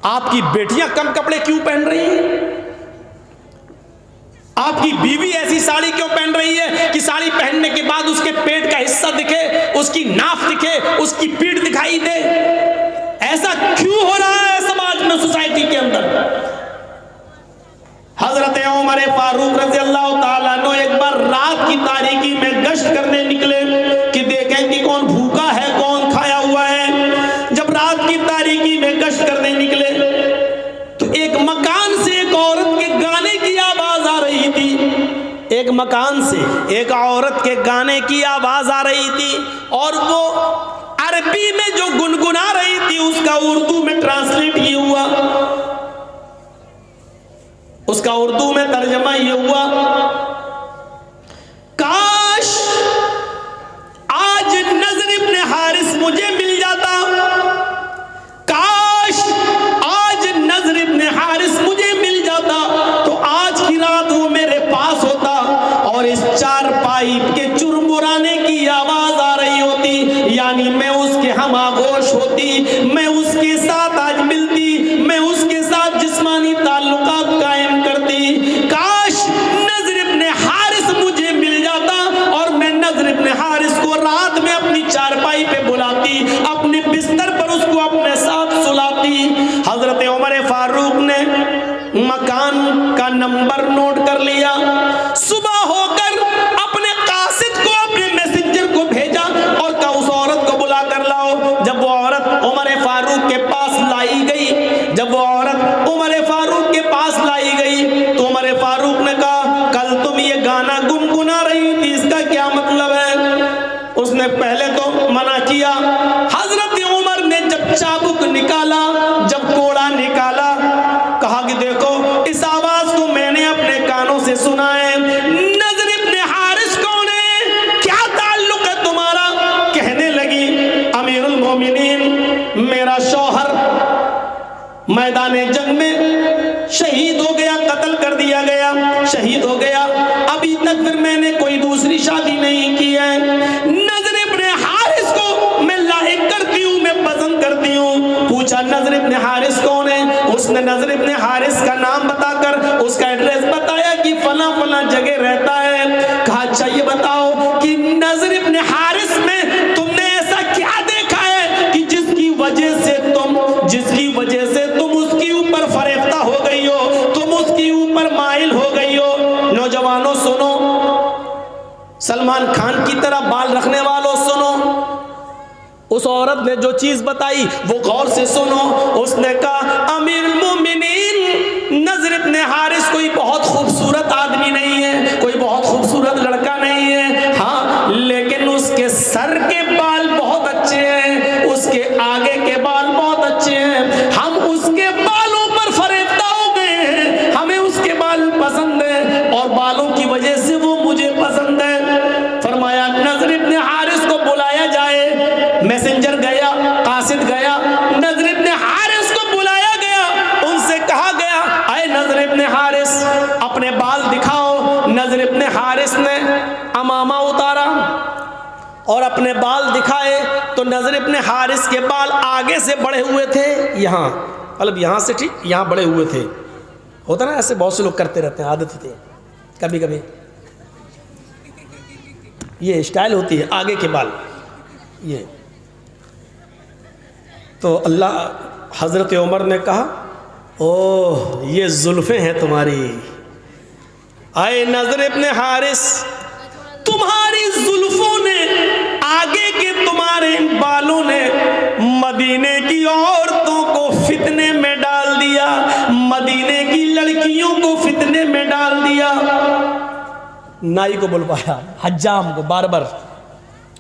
آپ کی بیٹیاں کم کپڑے کیوں پہن رہی ہیں؟ آپ کی بیوی ایسی ساڑی کیوں پہن رہی ہے کہ ساڑی پہننے کے بعد اس کے پیٹ کا حصہ دکھے، اس کی ناف دکھے، اس کی پیٹھ دکھائی دے؟ ایسا کیوں ہو رہا ہے سماج میں، سوسائٹی کے اندر؟ حضرت عمر فاروق رضی اللہ تعالیٰ عنہ ایک بار رات کی تاریکی میں گشت کرنے نکلے کہ دیکھیں کہ کون بھوکا ہے، کون کھایا ہوا ہے۔ جب رات کی تاریکی میں گشت کرنے نکلے تو ایک مکان سے ایک عورت کے گانے کی آواز آ رہی تھی، ایک مکان سے ایک عورت کے گانے کی آواز آ رہی تھی، اور وہ عربی میں جو گنگنا رہی تھی اس کا اردو میں ٹرانسلیٹ یہ ہوا، اس کا اردو میں ترجمہ یہ ہوا، کاش آج نضر ابن حارث مجھے مل جاتا، کاش آج نضر ابن حارث مجھے مل جاتا تو آج کی رات وہ میرے پاس ہوتا اور اس چارپائی کے چرمرانے کی آواز آ رہی ہوتی، یعنی میں اس کے ہم آغوش ہوتی، میں اس کے ساتھ آج ملتی، میں اس کے ساتھ جسمانی تعلقات قائم کرتی۔ کاش نضر ابن حارث مجھے مل جاتا اور میں نضر ابن حارث کو رات میں اپنی چارپائی پہ بلاتی، اپنے بستر پر اس کو اپنے ساتھ سلاتی۔ حضرت عمر فاروق نے مکان کا نمبر نوٹ کر لیا، صبح ہو کر اپنے قاصد کو، اپنے میسنجر کو بھیجا اور کہا اس عورت کو بلا کر لاؤ۔ جب وہ عورت عمر فاروق کے پاس لائی گئی، جب وہ عورت عمر فاروق کے پاس لائی گئی تو عمر فاروق نے کہا کل تم یہ گانا گنگنا رہی تھی، اس کا کیا مطلب ہے؟ اس نے پہلے تو منع کیا۔ حضرت عمر نے جب چابک نکالا، جب کوڑا نکالا، کہا کہ دیکھو اس آواز کو میں نے اپنے کانوں سے سنا ہے، نضر ابن حارث کون ہے؟ کیا تعلق ہے تمہارا؟ کہنے لگی امیر المومنین میرا شوہر میدان جنگ میں شہید ہو گیا، قتل کر دیا گیا، شہید ہو گیا، ابھی تک پھر میں نے کوئی دوسری شادی نہیں کی ہے، نضر ابن حارث کو میں لائق کرتی ہوں، میں پسند کرتی ہوں۔ پوچھا نضر ابن حارث کون ہے؟ اس نے نضر ابن حارث کا نام بتا کر اس کا ایڈریس بتایا کہ فلاں فلاں جگہ رہتا ہے۔ کہا اچھا یہ بتاؤ کہ نضر ابن حارث میں تم نے ایسا کیا دیکھا ہے کہ جس کی وجہ سے تم اس کی اوپر فریفتہ ہو گئی ہو، تم اس کی اوپر مائل ہو گئی ہو؟ نوجوانوں سنو، سلمان خان کی طرح بال رکھنے والوں سنو، اس عورت نے جو چیز بتائی وہ غور سے سنو۔ اس نے کہا امیر المومنین نضر ابن حارث کوئی بہت خوبصورت آدمی نہیں ہے، کوئی بہت خوبصورت لڑکا نہیں ہے، ہاں لیکن اس کے سر کے بال بہت اچھے ہیں، اس کے آگے کے بال بہت اچھے ہیں، ہم اس کے بالوں پر فریفتہ ہو گئے ہیں، ہمیں اس کے بال پسند ہیں اور بالوں کی وجہ سے وہ مجھے پسند ہے۔ فرمایا نضر ابن حارث کو بلایا جائے۔ میسنجر گیا، قاصد گیا، نضر ابن حارث کو بلایا گیا، ان سے کہا گیا اے نضر ابن حارث اپنے بال دکھاؤ۔ نضر ابن حارث نے امامہ اتارا اور اپنے بال دکھائے تو نضر ابن حارث کے بال آگے سے بڑے ہوئے تھے، یہاں مطلب یہاں سے ٹھیک یہاں بڑے ہوئے تھے، ہوتا نا ایسے بہت سے لوگ کرتے رہتے ہیں، عادت ہوتی ہے کبھی کبھی، یہ اسٹائل ہوتی ہے آگے کے بال یہ۔ تو اللہ حضرت عمر نے کہا اوہ یہ زلفیں ہیں تمہاری، اے نضر ابن حارث تمہاری زلفوں نے، آگے کے تمہارے بالوں نے مدینے کی عورتوں کو فتنے میں ڈال دیا، مدینے کی لڑکیوں کو فتنے میں ڈال دیا۔ نائی کو بلوایا، حجام کو، باربر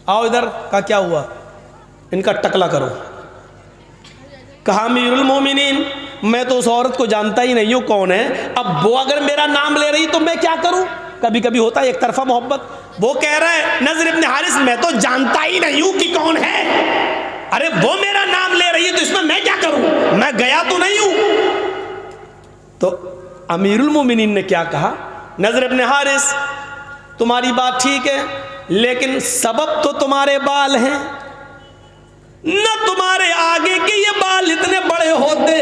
آؤ ادھر، کا کیا ہوا؟ ان کا ٹکلا کرو۔ کہا امیر المومنین میں تو اس عورت کو جانتا ہی نہیں ہوں کون ہے، اب وہ اگر میرا نام لے رہی تو میں کیا کروں؟ کبھی کبھی ہوتا ہے ایک طرفہ محبت، وہ کہہ رہا ہے نضر ابن حارث میں تو جانتا ہی نہیں ہوں کہ کون ہے، ارے وہ میرا نام لے رہی ہے تو اس میں کیا کروں، میں گیا تو نہیں ہوں۔ تو امیر المومنین نے کیا کہا، نضر ابن حارث تمہاری بات ٹھیک ہے لیکن سبب تو تمہارے بال ہیں، نہ تمہارے آگے کے یہ بال اتنے بڑے ہوتے،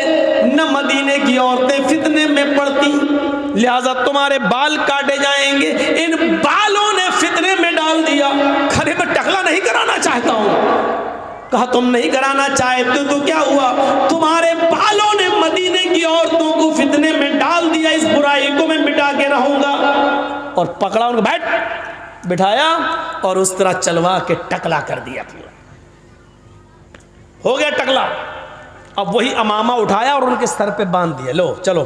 لہذا تمہارے بال کاٹے جائیں گے۔ ان بالوں نے فتنے میں ڈال دیا۔ کھڑے میں ٹکلا نہیں کرانا چاہتا ہوں۔ کہا تم نہیں کرانا چاہتے تو کیا ہوا؟ تمہارے بالوں نے مدینے کی عورتوں کو فتنے میں ڈال دیا، اس برائی کو میں مٹا کے رہوں گا۔ اور پکڑا ان کو، بیٹھ، بٹھایا اور اس طرح چلوا کے ٹکلا کر دیا۔ ہو گیا ٹکلا۔ اب وہی امامہ اٹھایا اور ان کے سر پہ باندھ دیا، لو چلو۔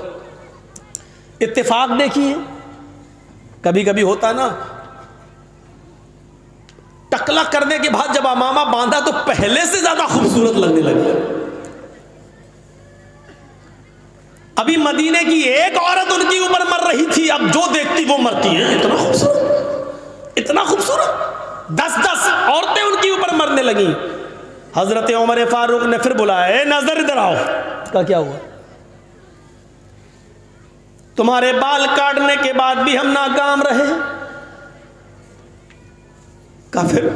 اتفاق دیکھیے، کبھی کبھی ہوتا نا، ٹکلا کرنے کے بعد جب امامہ باندھا تو پہلے سے زیادہ خوبصورت لگنے لگی۔ ابھی مدینے کی ایک عورت ان کی اوپر مر رہی تھی، اب جو دیکھتی وہ مرتی ہے۔ اتنا خوبصورت، اتنا خوبصورت، 10 عورتیں ان کی اوپر مرنے لگیں۔ حضرت عمر فاروق نے پھر بلایا، اے نظر ادھر آؤ۔ کہا کیا ہوا؟ تمہارے بال کاٹنے کے بعد بھی ہم ناکام رہے۔ کہا پھر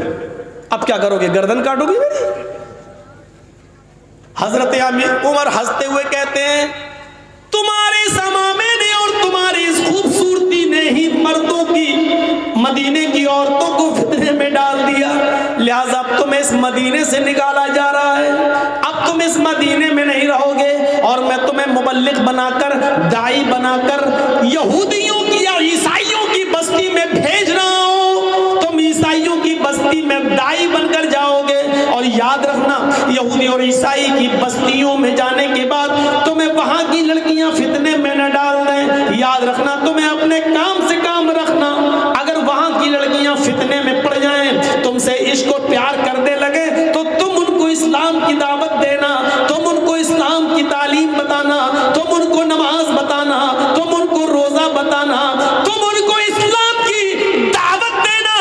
اب کیا کرو گے؟ گردن کاٹو گی میری؟ حضرت عمر ہنستے ہوئے کہتے ہیں، تمہارے اس امامے نے اور تمہاری اس خوبصورتی نے ہی مردوں کی، مدینے کی عورتوں کو فتنے میں ڈال دیا، لہذا اب تمہیں اس مدینے سے نکالا جا رہا ہے۔ اب تم اس مدینے میں نہیں رہو گے اور میں تمہیں مبلغ بنا کر، داعی بنا کر یہودیوں کی یا عیسائیوں کی بستی میں بھیج رہا ہوں۔ تم عیسائیوں کی بستی میں داعی بن کر جاؤ گے، اور یاد رکھنا یہودی اور عیسائی کی بستیوں میں جانے کے بعد تمہیں وہاں کی لڑکیاں فتنے میں نہ ڈال دیں۔ یاد رکھنا تمہیں اپنے کام سے کام رکھنا۔ اگر وہاں کی لڑکیاں فتنے میں پڑ جائیں، تم سے عشق و پیار کرنے لگے، تو تم ان کو اسلام کی دعوت دینا، تم ان کو اسلام کی تعلیم بتانا، تم ان کو نماز بتانا، تم ان کو روزہ بتانا، تم ان کو اسلام کی دعوت دینا۔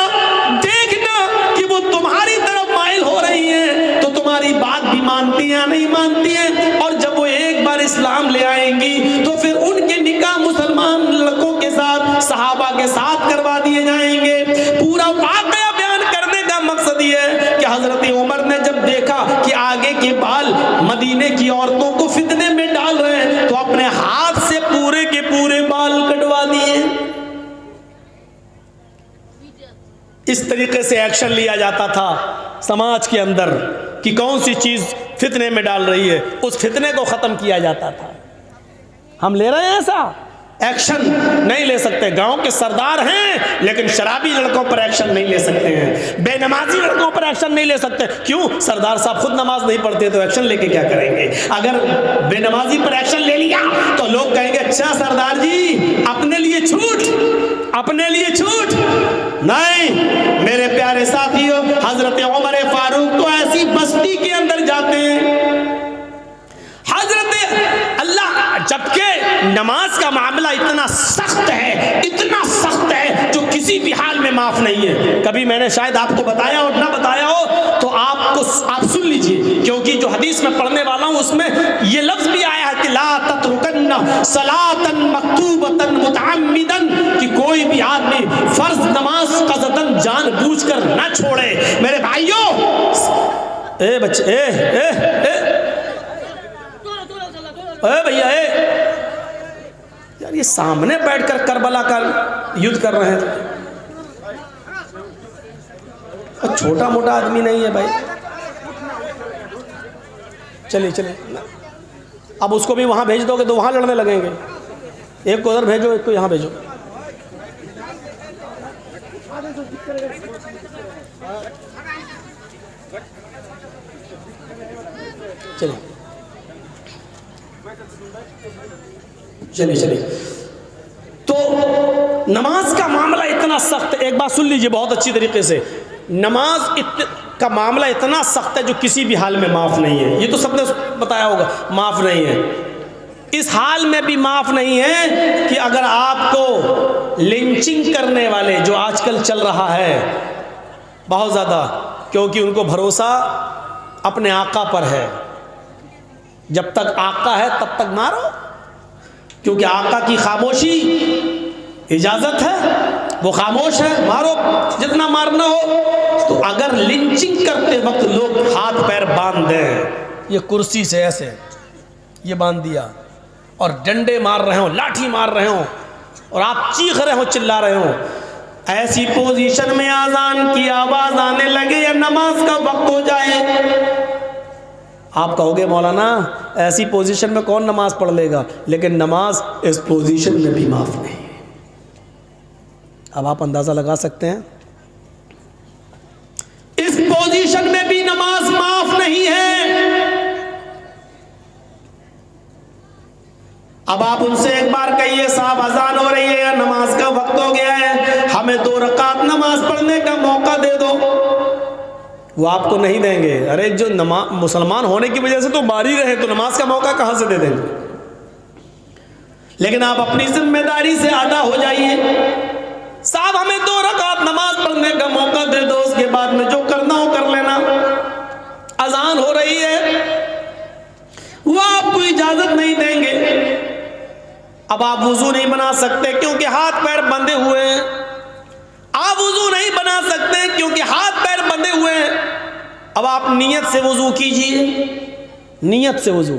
دیکھنا کہ وہ تمہاری طرف مائل ہو رہی ہیں تو تمہاری بات بھی مانتی ہیں یا نہیں مانتی ہیں، اور جب وہ ایک بار اسلام لے آئیں گی تو پھر ان کے نکاح مسلمان لڑکوں کے ساتھ، صحابہ کے ساتھ کروا دیے جائیں گے۔ پورا واقعہ بیان کرنے کا مقصد یہ ہے کہ حضرت عمر نے جب دیکھا کہ آگے کے بال مدینے کی عورتوں کو فتنے میں ڈال رہے ہیں، تو اپنے ہاتھ سے پورے کے پورے بال کٹوا دیے۔ اس طریقے سے ایکشن لیا جاتا تھا سماج کے اندر کہ کون سی چیز فتنے میں ڈال رہی ہے، اس فتنے کو ختم کیا جاتا تھا۔ ہم لے رہے ہیں ایسا ایکشن؟ نہیں لے سکتے۔ گاؤں کے سردار ہیں لیکن شرابی لڑکوں پر ایکشن نہیں لے سکتے ہیں، بے نمازی لڑکوں پر ایکشن نہیں لے سکتے۔ کیوں؟ سردار صاحب خود نماز نہیں پڑھتے تو ایکشن لے کے کیا کریں گے؟ اگر بے نمازی پر ایکشن لے لیا تو لوگ کہیں گے اچھا سردار جی اپنے لیے چھوٹ، اپنے لیے چھوٹ۔ نہیں میرے پیارے ساتھیوں، حضرت عمر فاروق تو ایسی بستی کے اندر جاتے ہیں، حضرت اللہ، جبکہ نماز کا معاملہ اتنا سخت ہے، اتنا سخت ہے جو کسی بھی حال میں معاف نہیں ہے۔ کبھی میں نے شاید آپ کو بتایا اور نہ بتایا ہو تو آپ سن لیجئے، کیونکہ جو حدیث میں پڑھنے والا ہوں اس میں یہ لفظ بھی آیا ہے کہ لا تترکن صلاۃ مکتوبۃ متعمدا، کہ کوئی بھی آدمی فرض نماز قصدن جان بوجھ کر نہ چھوڑے۔ میرے بھائیوں، اے بچے، اے بھیا، یار یہ سامنے بیٹھ کر کربلا کا یدھ کر رہے تھے، چھوٹا موٹا آدمی نہیں ہے بھائی۔ چلیے چلیے، اب اس کو بھی وہاں بھیج دو گے تو وہاں لڑنے لگیں گے۔ ایک کو ادھر بھیجو، ایک کو یہاں بھیجو۔ چلیے چلیے چلیے، تو نماز کا معاملہ اتنا سخت، ایک بات سن لیجئے بہت اچھی طریقے سے، نماز کا معاملہ اتنا سخت ہے جو کسی بھی حال میں معاف نہیں ہے۔ یہ تو سب نے بتایا ہوگا، معاف نہیں ہے۔ اس حال میں بھی معاف نہیں ہے کہ اگر آپ کو لنچنگ کرنے والے، جو آج کل چل رہا ہے بہت زیادہ، کیونکہ ان کو بھروسہ اپنے آقا پر ہے، جب تک آقا ہے تب تک مارو، کیونکہ آقا کی خاموشی اجازت ہے، وہ خاموش ہے، مارو جتنا مارنا ہو۔ تو اگر لنچنگ کرتے وقت لوگ ہاتھ پیر باندھ دیں، یہ کرسی سے ایسے یہ باندھ دیا، اور ڈنڈے مار رہے ہوں، لاٹھی مار رہے ہوں، اور آپ چیخ رہے ہو، چلا رہے ہو، ایسی پوزیشن میں اذان کی آواز آنے لگے یا نماز کا وقت ہو جائے، آپ کہو گے مولانا ایسی پوزیشن میں کون نماز پڑھ لے گا، لیکن نماز اس پوزیشن میں بھی معاف نہیں۔ اب آپ اندازہ لگا سکتے ہیں اس پوزیشن میں بھی نماز معاف نہیں ہے۔ اب آپ ان سے ایک بار کہیے صاحب اذان ہو رہی ہے یا نماز کا وقت ہو گیا ہے، ہمیں 2 رکعت نماز پڑھنے کا موقع دے دو، وہ آپ کو نہیں دیں گے۔ ارے جو مسلمان ہونے کی وجہ سے تو مار ہی رہے، تو نماز کا موقع کہاں سے دے دیں گے؟ لیکن آپ اپنی ذمہ داری سے ادا ہو جائیے، صاحب ہمیں 2 رکعت نماز پڑھنے کا موقع دے دو، اس کے بعد میں جو کرنا ہو کر لینا، اذان ہو رہی ہے، وہ آپ کو اجازت نہیں دیں گے۔ اب آپ وضو نہیں بنا سکتے کیونکہ ہاتھ پیر بندھے ہوئے ہیں، آپ وضو نہیں بنا سکتے کیونکہ ہاتھ پیر بندھے ہوئے ہیں، اب آپ نیت سے وضو کیجئے، نیت سے وضو۔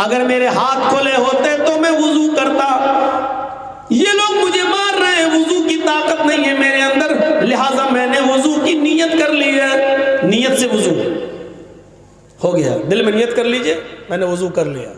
اگر میرے ہاتھ کھلے ہوتے تو میں وضو کرتا، یہ لوگ مجھے مار رہے ہیں، وضو کی طاقت نہیں ہے میرے اندر، لہٰذا میں نے وضو کی نیت کر لی ہے، نیت سے وضو ہو گیا، دل میں نیت کر لیجئے میں نے وضو کر لیا۔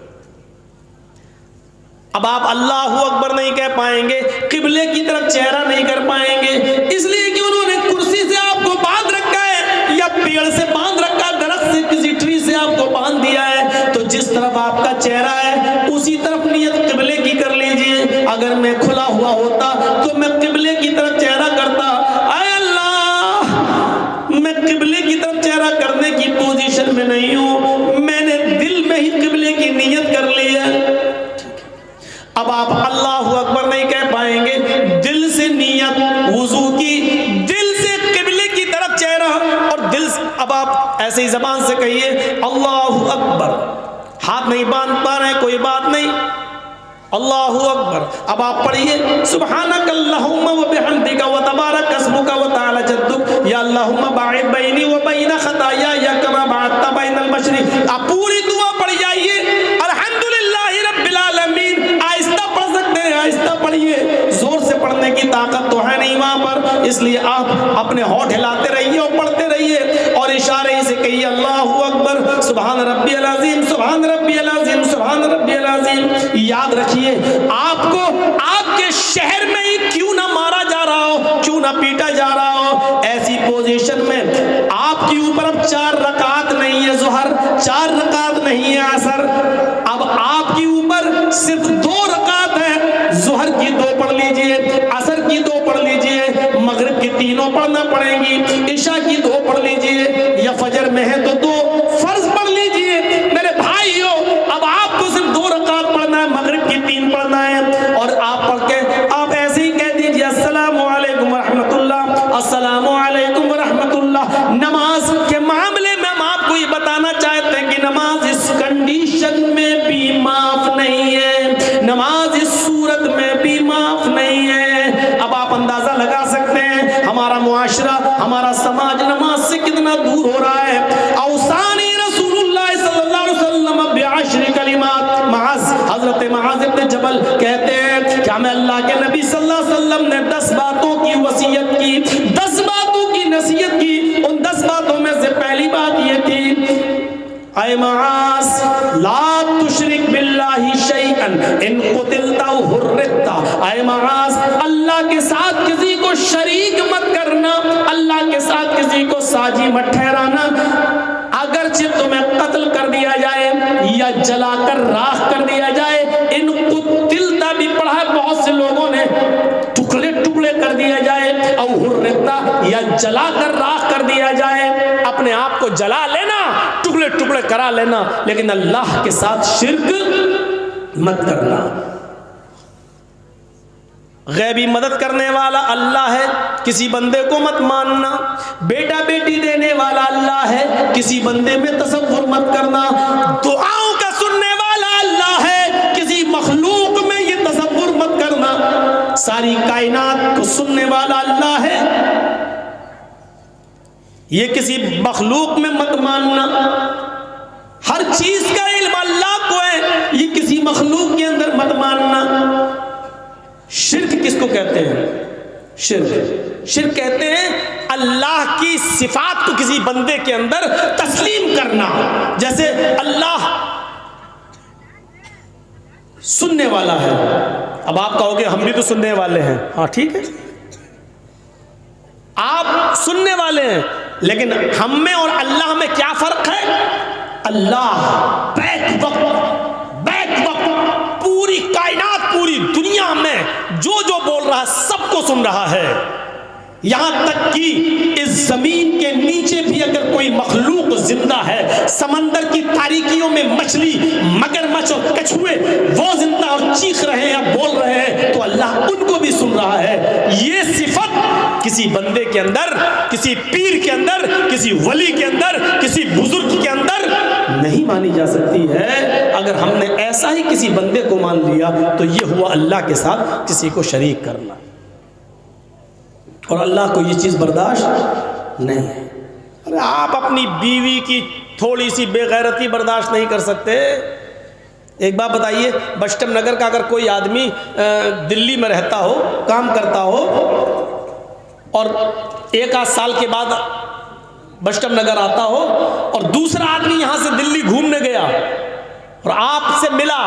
اب آپ اللہ اکبر نہیں کہہ پائیں گے، قبلے کی طرف چہرہ نہیں کر پائیں گے، اس لیے کہ انہوں نے کرسی سے آپ کو باندھ رکھا ہے یا پیڑ سے باندھ رکھا ہے، درخت سے کسی ٹری سے آپ کو باندھ دیا ہے، تو جس طرف آپ کا چہرہ ہے اسی طرف نیت قبلے کی کر لیجئے۔ اگر میں کھلا ہوا ہوتا تو میں قبلے کی طرف چہرہ کرتا، اے اللہ میں قبلے کی طرف چہرہ کرنے کی پوزیشن میں نہیں ہوں، میں نے دل میں ہی قبلے کی نیت کر لی ہے۔ اب آپ اللہ اکبر نہیں کہہ پائیں گے، دل سے نیت وضو کی، دل سے قبلے کی طرف چہرہ، اور دل سے اب آپ ایسے ہی زبان سے کہیے اللہ اکبر، ہاتھ نہیں باندھ پا رہے کوئی بات نہیں، اللہ اکبر۔ اب آپ پڑھیے سبحانک اللہم و بحمدک و تبارک اسمک و تعالی جدک یا اللہم باعد بینی و بین خطایای کما بعدت بین المشرق۔ آپ پوری دعا پڑھ جائیے، الحمدللہ رب العالمین، آہستہ پڑھ سکتے ہیں، آہستہ پڑھیے، زور سے پڑھنے کی طاقت تو ہے نہیں وہاں پر، اس لیے آپ اپنے ہونٹ ہلاتے رہیے اور پڑھتے رہیے، اور اشارے سے کہیے اللہ اکبر، سبحان ربی العظیم، سبحان ربی العظیم، سبحان ربی العظیم۔ یاد رکھیے آپ کو آپ کے شہر میں ہی کیوں نہ مارا جا رہا ہو، کیوں نہ پیٹا جا رہا ہو، ایسی پوزیشن میں آپ کے اوپر اب 4 رکعت نہیں ہے ظہر، 4 رکعت نہیں ہے عصر، اب آپ کے اوپر صرف 2 رکعت ہے، ظہر کی 2 پڑھ لیجئے، عصر کی 2 پڑھ لیجئے، مغرب کی 3 پڑھنا پڑیں گی، عشاء کی 2 پڑھ لیجئے، یا فجر میں ہے تو 2 فرض پڑھ لیجئے۔ میرے بھائیو اب آپ کو صرف 2 رکعت پڑھنا ہے، مغرب کی 3 پڑھنا ہے، اور آپ پڑھ کے آپ ایسے ہی کہہ دیجئے السلام علیکم ورحمۃ اللہ، السلام علیکم ورحمۃ اللہ۔ نماز کے معاملے میں ہم آپ کو یہ بتانا چاہتے ہیں کہ نماز اس کنڈیشن میں بھی معاف نہیں ہے، نماز اس صورت میں بھی معاف نہیں ہے۔ اب آپ اندازہ لگا سکتے ہیں ہمارا معاشرہ، ہمارا سماج نماز سے کتنا دور ہو رہا ہے۔ اوصانی رسول اللہ صلی اللہ علیہ وسلم بعشر کلمات، حضرت معاذ بن جبل کہتے ہیں کہ ہمیں اللہ کے نبی صلی اللہ علیہ وسلم نے 10 باتوں کی وصیت کی، 10 باتوں کی نصیحت کی، ان 10 باتوں میں سے پہلی بات یہ تھی اے معاذ لا تشرک باللہ شیئا ان قتلت او حرقت، اے معاذ اللہ کے ساتھ کسی کو شریک مت کرنا، اللہ کے ساتھ کسی کو ساجی مت ٹھہرانا، اگرچہ تمہیں قتل کر دیا جائے یا جلا کر راکھ کر دیا جائے، ان قتلت بھی پڑھا ہے بہت سے لوگوں نے، ٹکڑے ٹکڑے کر دیا جائے، او حرقت یا جلا کر راکھ کر دیا جائے، اپنے آپ کو جلا لینا، ٹکڑے ٹکڑے کرا لینا، لیکن اللہ کے ساتھ شرک مت کرنا۔ غیبی مدد کرنے والا اللہ ہے، کسی بندے کو مت ماننا، بیٹا بیٹی دینے والا اللہ ہے، کسی بندے میں تصور مت کرنا، دعاؤں کا سننے والا اللہ ہے، کسی مخلوق میں یہ تصور مت کرنا، ساری کائنات کو سننے والا اللہ ہے، یہ کسی مخلوق میں مت ماننا، ہر چیز کا علم اللہ کو ہے، یہ کسی مخلوق کے اندر مت ماننا، کو کہتے ہیں؟ شرک۔ شرک کہتے ہیں اللہ کی صفات کو کسی بندے کے اندر تسلیم کرنا، جیسے اللہ سننے والا ہے، اب آپ کہو گے ہم بھی تو سننے والے ہیں، ہاں ٹھیک ہے، آپ سننے والے ہیں، لیکن ہم میں اور اللہ میں کیا فرق ہے؟ اللہ بیک وقت پوری کائنات، پوری دنیا میں جو بول رہا ہے سب کو سن رہا ہے، یہاں تک کہ اس زمین کے نیچے بھی اگر کوئی مخلوق زندہ ہے، سمندر کی تاریکیوں میں مچھلی، مگرمچھ اور کچھوے وہ زندہ اور چیخ رہے ہیں یا بول رہے ہیں تو اللہ ان کو بھی سن رہا ہے۔ یہ صفت کسی بندے کے اندر، کسی پیر کے اندر، کسی ولی کے اندر، کسی بزرگ کے اندر نہیں مانی جا سکتی ہے۔ اگر ہم نے ایسا ہی کسی بندے کو مان لیا تو یہ ہوا اللہ کے ساتھ کسی کو شریک کرنا، اور اللہ کو یہ چیز برداشت نہیں ہے۔ ارے آپ اپنی بیوی کی تھوڑی سی بے غیرتی برداشت نہیں کر سکتے؟ ایک بات بتائیے، بشٹم نگر کا اگر کوئی آدمی دلی میں رہتا ہو، کام کرتا ہو، اور ایک آدھ سال کے بعد بشٹم نگر آتا ہو، اور دوسرا آدمی یہاں سے دلی گھومنے گیا اور آپ سے ملا،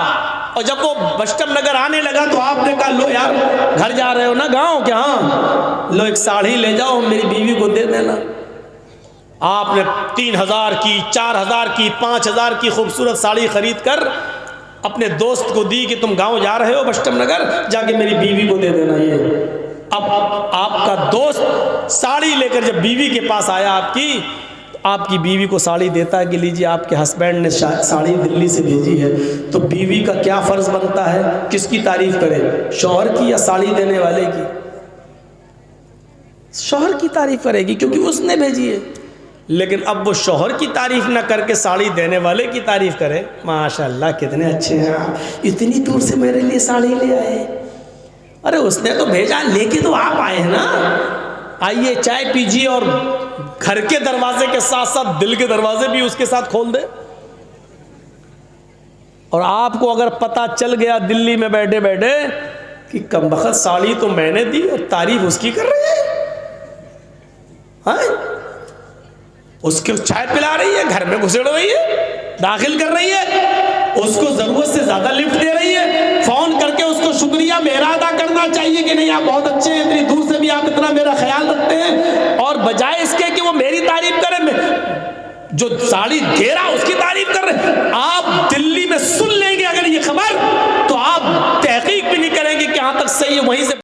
اور جب وہ بشٹم نگر آنے لگا تو آپ نے کہا لو یار گھر جا رہے ہو نا گاؤں کیا، ہاں لو ایک ساڑھی لے جاؤ میری بیوی کو دے دینا۔ آپ نے 3000 کی، 4000 کی، 5000 کی خوبصورت ساڑی خرید کر اپنے دوست کو دی کہ تم گاؤں جا رہے ہو بشٹم نگر، جا کے میری بیوی کو دے دینا یہ۔ اب آپ کا دوست ساڑی لے کر جب بیوی کے پاس آیا آپ کی بیوی کو ساڑی دیتا ہے کہ لیجیے آپ کے ہسبینڈ نے ساڑی دلی سے بھیجی ہے، تو بیوی کا کیا فرض بنتا ہے؟ کس کی تعریف کرے، شوہر کی یا ساڑی دینے والے کی؟ شوہر کی تعریف کرے گی کیونکہ اس نے بھیجی ہے۔ لیکن اب وہ شوہر کی تعریف نہ کر کے ساڑی دینے والے کی تعریف کرے، ماشاءاللہ کتنے اچھے ہیں آپ، اتنی دور سے میرے لیے ساڑی لے آئے۔ ارے اس نے تو بھیجا، لے کے تو آپ آئے ہیں نا، آئیے چائے پیجیے، اور گھر کے دروازے کے ساتھ ساتھ دل کے دروازے بھی اس کے ساتھ کھول دے۔ اور آپ کو اگر پتہ چل گیا دلی میں بیٹھے بیٹھے کہ کمبخت ساڑی تو میں نے دی اور تعریف اس کی کر رہی ہے، ہاں اس کو چائے پلا رہی ہے، گھر میں گھسڑ رہی ہے، داخل کر رہی ہے، اس کو ضرورت سے زیادہ لفٹ دے رہی ہے، فون کر کے اس کو شکریہ میرا ادا کرنا چاہیے کہ نہیں آپ بہت اچھے ہیں، اتنی دور سے بھی آپ اتنا میرا خیال رکھتے ہیں، اور بجائے اس کے کہ وہ میری تعریف کرے، جو ساڑی دے رہا اس کی تعریف کر رہے۔ آپ دلی میں سن لیں گے اگر یہ خبر تو آپ تحقیق بھی نہیں کریں گے کہ کہاں تک صحیح ہے، وہیں سے